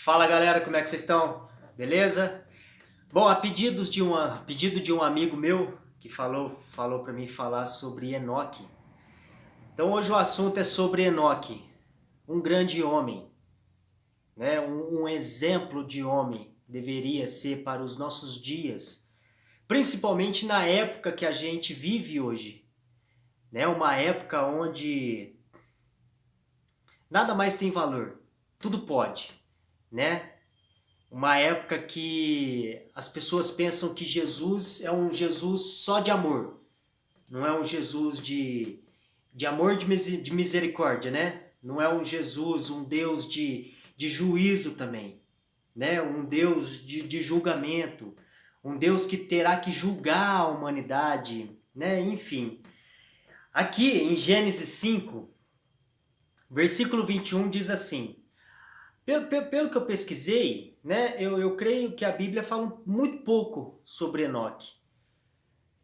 Fala galera, como é que vocês estão? Beleza? Bom, pedido de um amigo meu que falou para mim falar sobre Enoque. Então hoje o assunto é sobre Enoque, um grande homem, né? Um exemplo de homem deveria ser para os nossos dias, principalmente na época que a gente vive hoje, né? Uma época onde nada mais tem valor, tudo pode, né? Uma época que as pessoas pensam que Jesus é um Jesus só de amor, não é um Jesus de amor, de misericórdia, né? Não é um Jesus, um Deus de juízo também, né? Um Deus de julgamento, um Deus que terá que julgar a humanidade, né? Enfim, aqui em Gênesis 5, versículo 21 diz assim: pelo que eu pesquisei, né, eu creio que a Bíblia fala muito pouco sobre Enoque.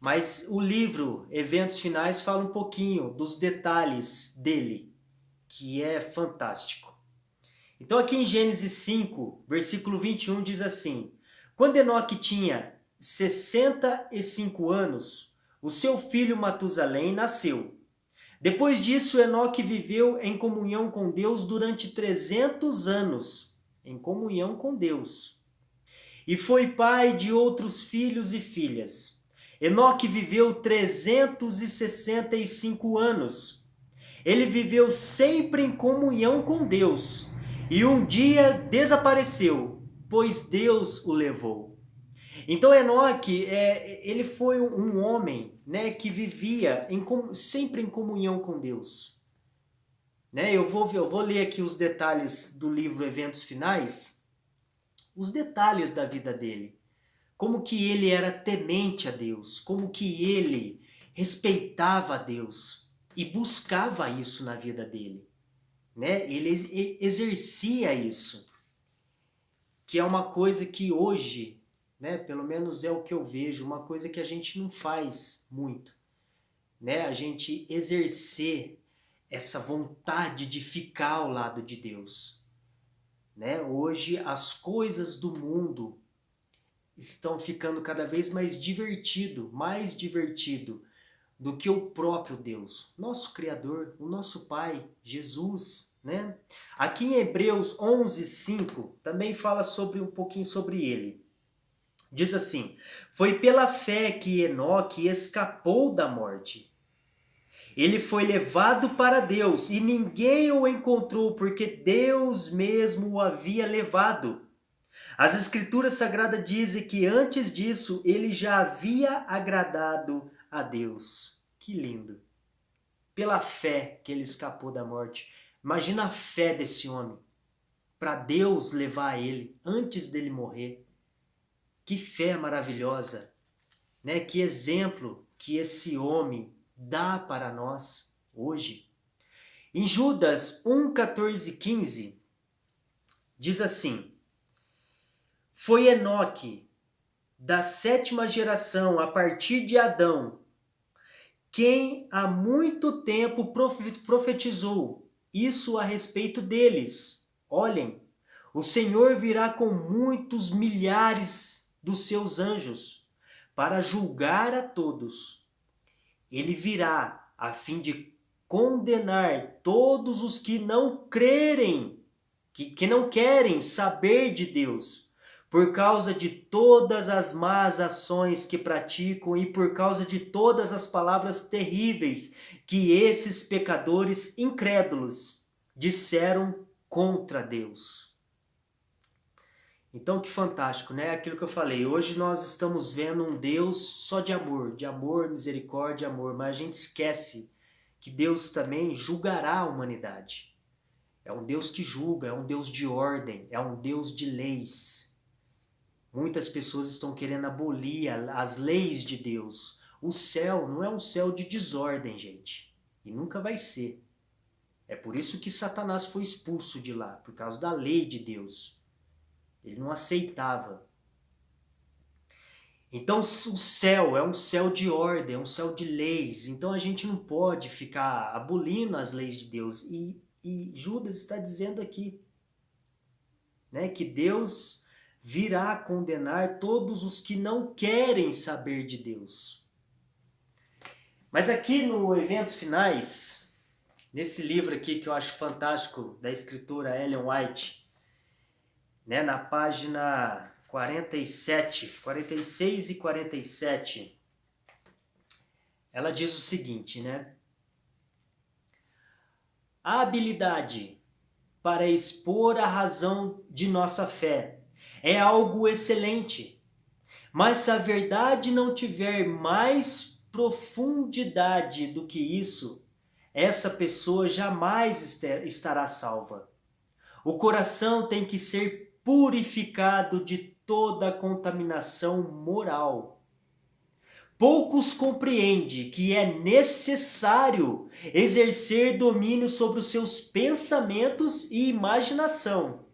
Mas o livro Eventos Finais fala um pouquinho dos detalhes dele, que é fantástico. Então aqui em Gênesis 5, versículo 21 diz assim: Quando Enoque tinha 65 anos, o seu filho Matusalém nasceu. Depois disso, Enoque viveu em comunhão com Deus durante 300 anos, em comunhão com Deus, e foi pai de outros filhos e filhas. Enoque viveu 365 anos. Ele viveu sempre em comunhão com Deus, e um dia desapareceu, pois Deus o levou. Então Enoque, ele foi um homem, né, que vivia sempre em comunhão com Deus. Né? Eu vou ler aqui os detalhes do livro Eventos Finais, os detalhes da vida dele. Como que ele era temente a Deus, como que ele respeitava a Deus e buscava isso na vida dele. Né? Ele exercia isso, que é uma coisa que hoje, né, pelo menos é o que eu vejo, uma coisa que a gente não faz muito, né? A gente exercer essa vontade de ficar ao lado de Deus, né? Hoje as coisas do mundo estão ficando cada vez mais divertido do que o próprio Deus, nosso Criador, o nosso Pai, Jesus, né? Aqui em Hebreus 11:5 também fala um pouquinho sobre ele. Diz assim: Foi pela fé que Enoque escapou da morte. Ele foi levado para Deus e ninguém o encontrou, porque Deus mesmo o havia levado. As Escrituras Sagradas dizem que antes disso ele já havia agradado a Deus. Que lindo! Pela fé que ele escapou da morte. Imagina a fé desse homem para Deus levar ele antes dele morrer. Que fé maravilhosa, né? Que exemplo que esse homem dá para nós hoje. Em Judas 1, 14 e 15, diz assim: Foi Enoque, da sétima geração, a partir de Adão, quem há muito tempo profetizou isso a respeito deles. Olhem, o Senhor virá com muitos milhares dos seus anjos para julgar a todos. Ele virá a fim de condenar todos os que não crerem, que não querem saber de Deus, por causa de todas as más ações que praticam e por causa de todas as palavras terríveis que esses pecadores incrédulos disseram contra Deus. Então que fantástico, né? Aquilo que eu falei, hoje nós estamos vendo um Deus só de amor, misericórdia, amor, mas a gente esquece que Deus também julgará a humanidade. É um Deus que julga, é um Deus de ordem, é um Deus de leis. Muitas pessoas estão querendo abolir as leis de Deus. O céu não é um céu de desordem, gente. E nunca vai ser. É por isso que Satanás foi expulso de lá, por causa da lei de Deus. Ele não aceitava. Então o céu é um céu de ordem, é um céu de leis. Então a gente não pode ficar abolindo as leis de Deus. E Judas está dizendo aqui, né, que Deus virá condenar todos os que não querem saber de Deus. Mas aqui no Eventos Finais, nesse livro aqui que eu acho fantástico, da escritora Ellen White, né, na página 46 e 47, ela diz o seguinte, né? A habilidade para expor a razão de nossa fé é algo excelente, mas se a verdade não tiver mais profundidade do que isso, essa pessoa jamais estará salva. O coração tem que ser purificado de toda contaminação moral. Poucos compreendem que é necessário exercer domínio sobre os seus pensamentos e imaginação.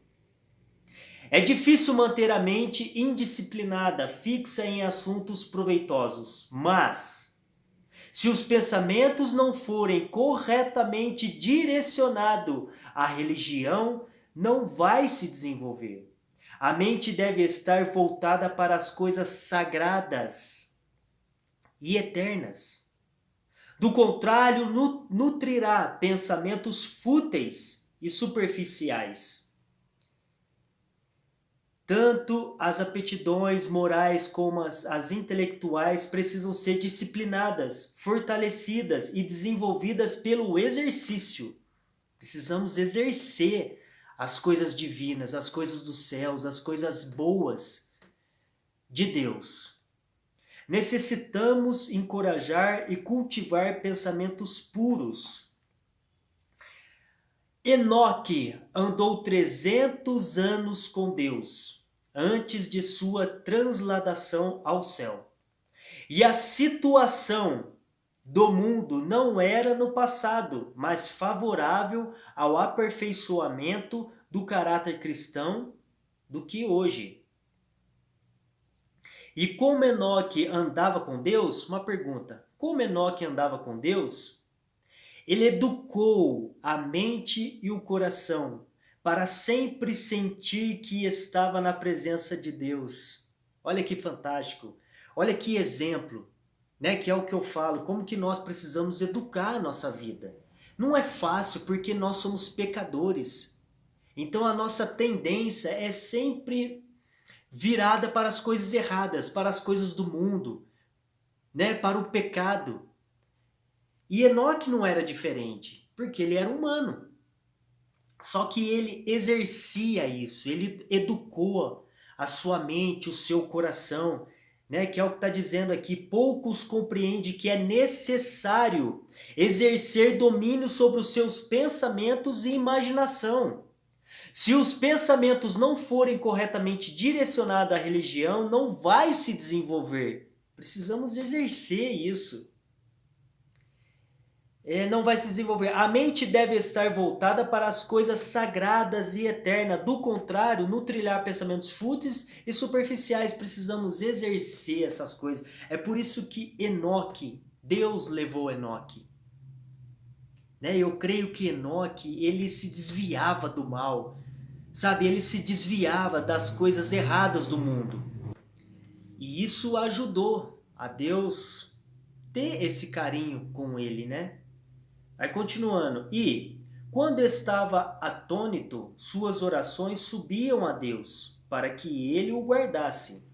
É difícil manter a mente indisciplinada, fixa em assuntos proveitosos, mas se os pensamentos não forem corretamente direcionados, a religião não vai se desenvolver. A mente deve estar voltada para as coisas sagradas e eternas. Do contrário, nutrirá pensamentos fúteis e superficiais. Tanto as aptidões morais como as intelectuais precisam ser disciplinadas, fortalecidas e desenvolvidas pelo exercício. Precisamos exercer as coisas divinas, as coisas dos céus, as coisas boas de Deus. Necessitamos encorajar e cultivar pensamentos puros. Enoque andou 300 anos com Deus, antes de sua transladação ao céu. E a situação do mundo não era no passado, mas favorável ao aperfeiçoamento do caráter cristão do que hoje. E como Enoque andava com Deus, uma pergunta, como Enoque andava com Deus, ele educou a mente e o coração para sempre sentir que estava na presença de Deus. Olha que fantástico, olha que exemplo, né? Que é o que eu falo, como que nós precisamos educar a nossa vida. Não é fácil porque nós somos pecadores, então a nossa tendência é sempre virada para as coisas erradas, para as coisas do mundo, né? Para o pecado. E Enoque não era diferente, porque ele era humano. Só que ele exercia isso, ele educou a sua mente, o seu coração, né? Que é o que está dizendo aqui, poucos compreendem que é necessário exercer domínio sobre os seus pensamentos e imaginação. Se os pensamentos não forem corretamente direcionados à religião, não vai se desenvolver. Precisamos exercer isso. Não vai se desenvolver. A mente deve estar voltada para as coisas sagradas e eternas. Do contrário, nutrirá pensamentos fúteis e superficiais. Precisamos exercer essas coisas. É por isso que Enoque, Deus levou Enoque. Eu creio que Enoque, ele se desviava do mal. Sabe, ele se desviava das coisas erradas do mundo. E isso ajudou a Deus ter esse carinho com ele, né? Aí continuando. E, quando estava atônito, suas orações subiam a Deus, para que ele o guardasse.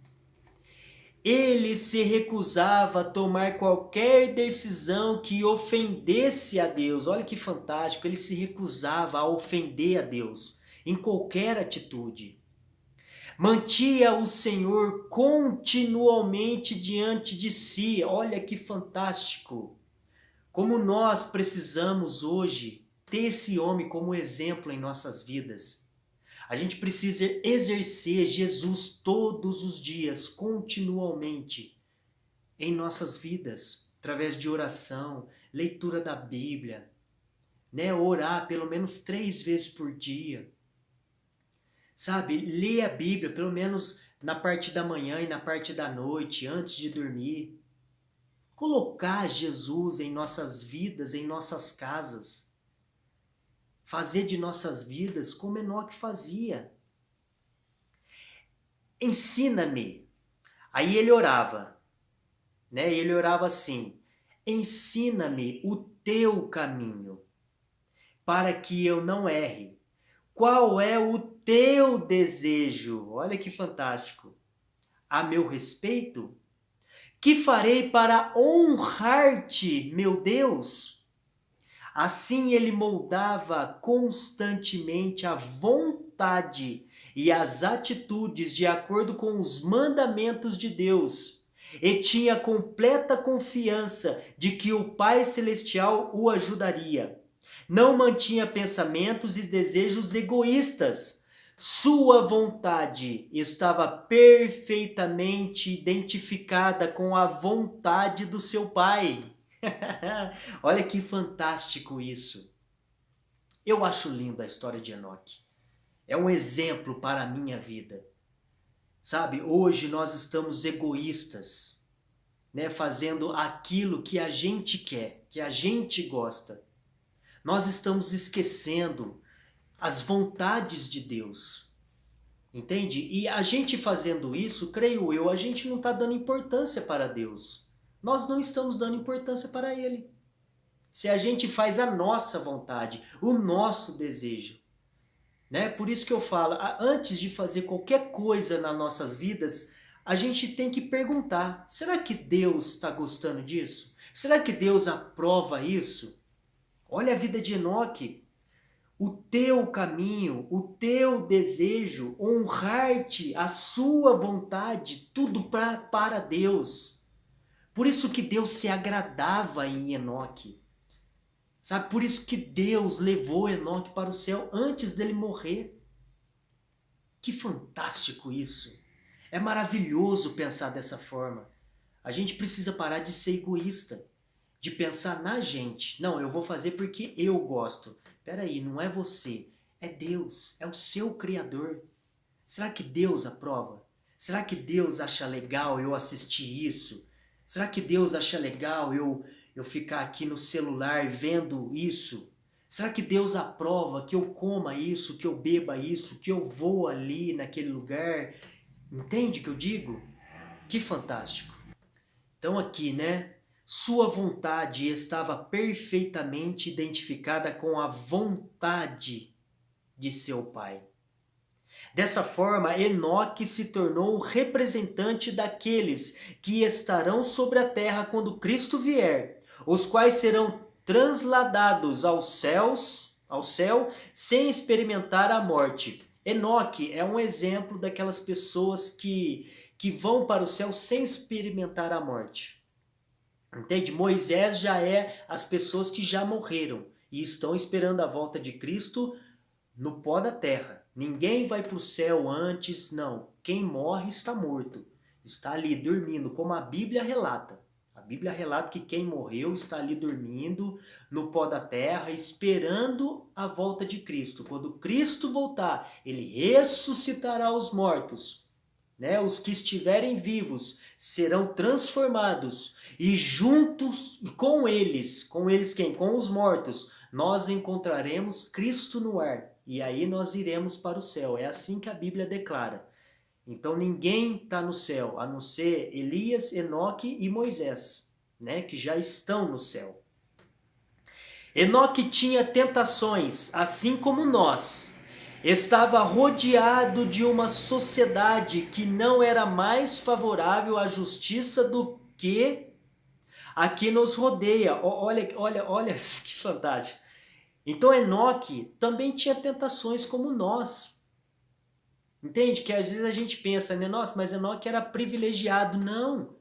Ele se recusava a tomar qualquer decisão que ofendesse a Deus. Olha que fantástico, ele se recusava a ofender a Deus em qualquer atitude. Mantinha o Senhor continuamente diante de si. Olha que fantástico. Como nós precisamos hoje ter esse homem como exemplo em nossas vidas. A gente precisa exercer Jesus todos os dias, continuamente, em nossas vidas, através de oração, leitura da Bíblia, né? Orar pelo menos 3 vezes por dia. Sabe, ler a Bíblia pelo menos na parte da manhã e na parte da noite, antes de dormir. Colocar Jesus em nossas vidas, em nossas casas. Fazer de nossas vidas como Enoque fazia. ensina-me. Aí ele orava, né? Ele orava assim: ensina-me o teu caminho, para que eu não erre. Qual é o teu desejo? Olha que fantástico. A meu respeito? Que farei para honrar-te, meu Deus? Assim ele moldava constantemente a vontade e as atitudes de acordo com os mandamentos de Deus, e tinha completa confiança de que o Pai Celestial o ajudaria. Não mantinha pensamentos e desejos egoístas. Sua vontade estava perfeitamente identificada com a vontade do seu Pai. Olha que fantástico isso. Eu acho linda a história de Enoque. É um exemplo para a minha vida. Sabe, hoje nós estamos egoístas, né, fazendo aquilo que a gente quer, que a gente gosta. Nós estamos esquecendo as vontades de Deus. Entende? E a gente fazendo isso, creio eu, a gente não está dando importância para Deus. Nós não estamos dando importância para Ele. Se a gente faz a nossa vontade, o nosso desejo, né? Por isso que eu falo, antes de fazer qualquer coisa nas nossas vidas, a gente tem que perguntar: será que Deus está gostando disso? Será que Deus aprova isso? Olha a vida de Enoque. O teu caminho, o teu desejo, honrar-te, a sua vontade, tudo para Deus. Por isso que Deus se agradava em Enoque. Sabe, por isso que Deus levou Enoque para o céu antes dele morrer. Que fantástico isso! É maravilhoso pensar dessa forma. A gente precisa parar de ser egoísta, de pensar na gente. Não, eu vou fazer porque eu gosto. Peraí, não é você, é Deus, é o seu Criador. Será que Deus aprova? Será que Deus acha legal eu assistir isso? Será que Deus acha legal eu ficar aqui no celular vendo isso? Será que Deus aprova que eu coma isso, que eu beba isso, que eu vou ali naquele lugar? Entende o que eu digo? Que fantástico. Então aqui, né? Sua vontade estava perfeitamente identificada com a vontade de seu Pai. Dessa forma, Enoque se tornou um representante daqueles que estarão sobre a terra quando Cristo vier, os quais serão transladados ao céu, sem experimentar a morte. Enoque é um exemplo daquelas pessoas que vão para o céu sem experimentar a morte. Entende? Moisés já é as pessoas que já morreram e estão esperando a volta de Cristo no pó da terra. Ninguém vai para o céu antes, não. Quem morre está morto. Está ali dormindo, como a Bíblia relata. A Bíblia relata que quem morreu está ali dormindo no pó da terra, esperando a volta de Cristo. Quando Cristo voltar, ele ressuscitará os mortos. Né? Os que estiverem vivos serão transformados e juntos com eles quem? Com os mortos, nós encontraremos Cristo no ar e aí nós iremos para o céu. É assim que a Bíblia declara. Então ninguém está no céu, a não ser Elias, Enoque e Moisés, né? Que já estão no céu. Enoque tinha tentações, assim como nós. Estava rodeado de uma sociedade que não era mais favorável à justiça do que a que nos rodeia. Olha, que fantástico. Então Enoque também tinha tentações como nós. Entende? Que às vezes a gente pensa, né? Nossa, mas Enoque era privilegiado. Não.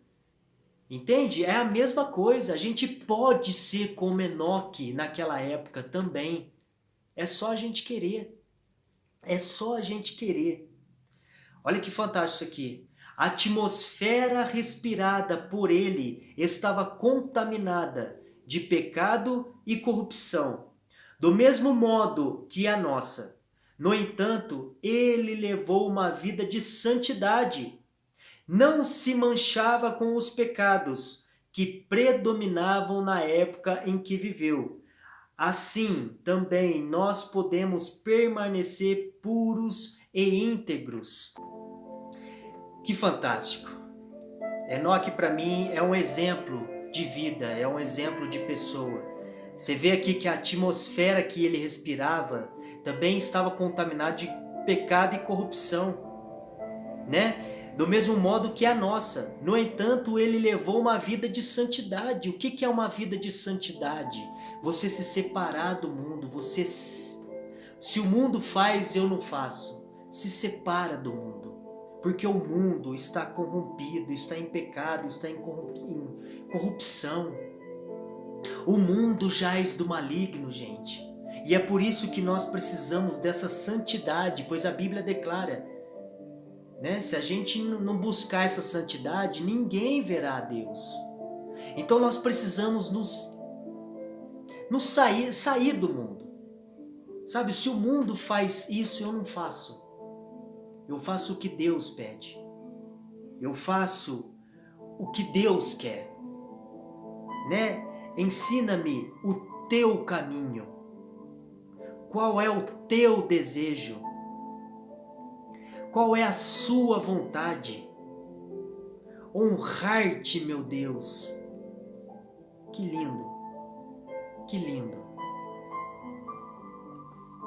Entende? É a mesma coisa. A gente pode ser como Enoque naquela época também. É só a gente querer. É só a gente querer. Olha que fantástico isso aqui. A atmosfera respirada por ele estava contaminada de pecado e corrupção, do mesmo modo que a nossa. No entanto, ele levou uma vida de santidade. Não se manchava com os pecados que predominavam na época em que viveu. Assim, também nós podemos permanecer puros e íntegros. Que fantástico! Enoque para mim é um exemplo de vida, é um exemplo de pessoa. Você vê aqui que a atmosfera que ele respirava também estava contaminada de pecado e corrupção, né? Do mesmo modo que a nossa. No entanto, ele levou uma vida de santidade. O que é uma vida de santidade? Você se separar do mundo, se o mundo faz, eu não faço. Se separa do mundo. Porque o mundo está corrompido, está em pecado, está em corrupção. O mundo jaz do maligno, gente. E é por isso que nós precisamos dessa santidade, pois a Bíblia declara, né? Se a gente não buscar essa santidade, ninguém verá a Deus. Então nós precisamos nos sair do mundo. Sabe, se o mundo faz isso, eu não faço. Eu faço o que Deus pede. Eu faço o que Deus quer. Né? Ensina-me o teu caminho. Qual é o teu desejo? Qual é a sua vontade? Honrar-te, meu Deus. Que lindo. Que lindo.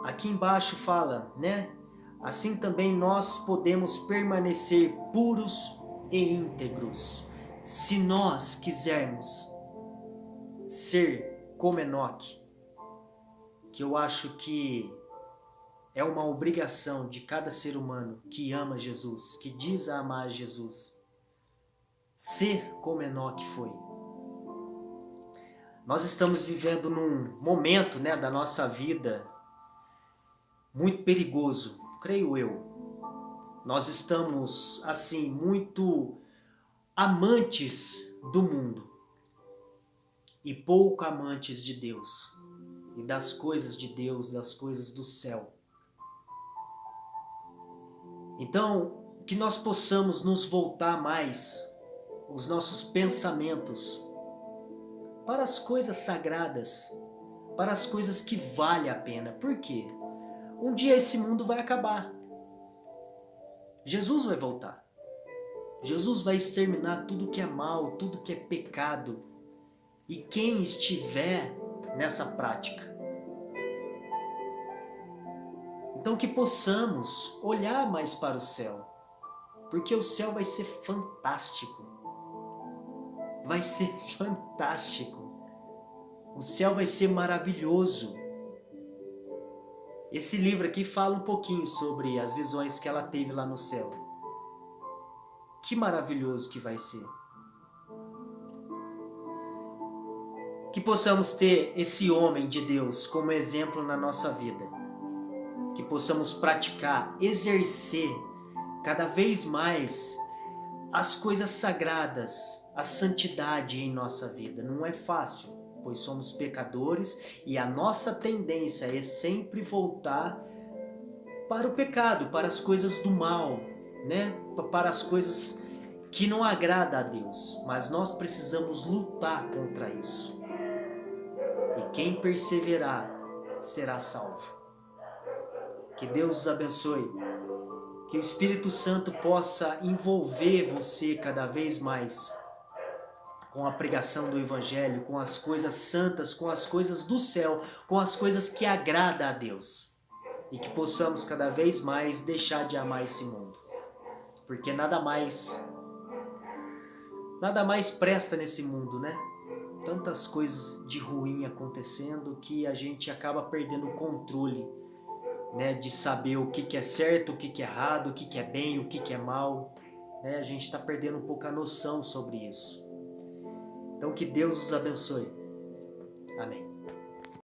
Aqui embaixo fala, né? Assim também nós podemos permanecer puros e íntegros, se nós quisermos ser como Enoque, que eu acho que é uma obrigação de cada ser humano que ama Jesus, que diz amar Jesus, ser como Enoque foi. Nós estamos vivendo num momento, né, da nossa vida muito perigoso, creio eu. Nós estamos, assim, muito amantes do mundo e pouco amantes de Deus e das coisas de Deus, das coisas do céu. Então, que nós possamos nos voltar mais, os nossos pensamentos, para as coisas sagradas, para as coisas que valem a pena. Por quê? Um dia esse mundo vai acabar. Jesus vai voltar. Jesus vai exterminar tudo que é mal, tudo que é pecado. E quem estiver nessa prática. Então que possamos olhar mais para o céu. Porque o céu vai ser fantástico. Vai ser fantástico. O céu vai ser maravilhoso. Esse livro aqui fala um pouquinho sobre as visões que ela teve lá no céu. Que maravilhoso que vai ser. Que possamos ter esse homem de Deus como exemplo na nossa vida. Que possamos praticar, exercer cada vez mais as coisas sagradas, a santidade em nossa vida. Não é fácil, pois somos pecadores e a nossa tendência é sempre voltar para o pecado, para as coisas do mal, né? Para as coisas que não agradam a Deus. Mas nós precisamos lutar contra isso. E quem perseverar será salvo. Que Deus os abençoe. Que o Espírito Santo possa envolver você cada vez mais com a pregação do Evangelho, com as coisas santas, com as coisas do céu, com as coisas que agradam a Deus. E que possamos cada vez mais deixar de amar esse mundo. Porque nada mais presta nesse mundo, né? Tantas coisas de ruim acontecendo que a gente acaba perdendo o controle, né, de saber o que é certo, o que é errado, o que é bem, o que é mal. Né? A gente está perdendo um pouco a noção sobre isso. Então que Deus os abençoe. Amém.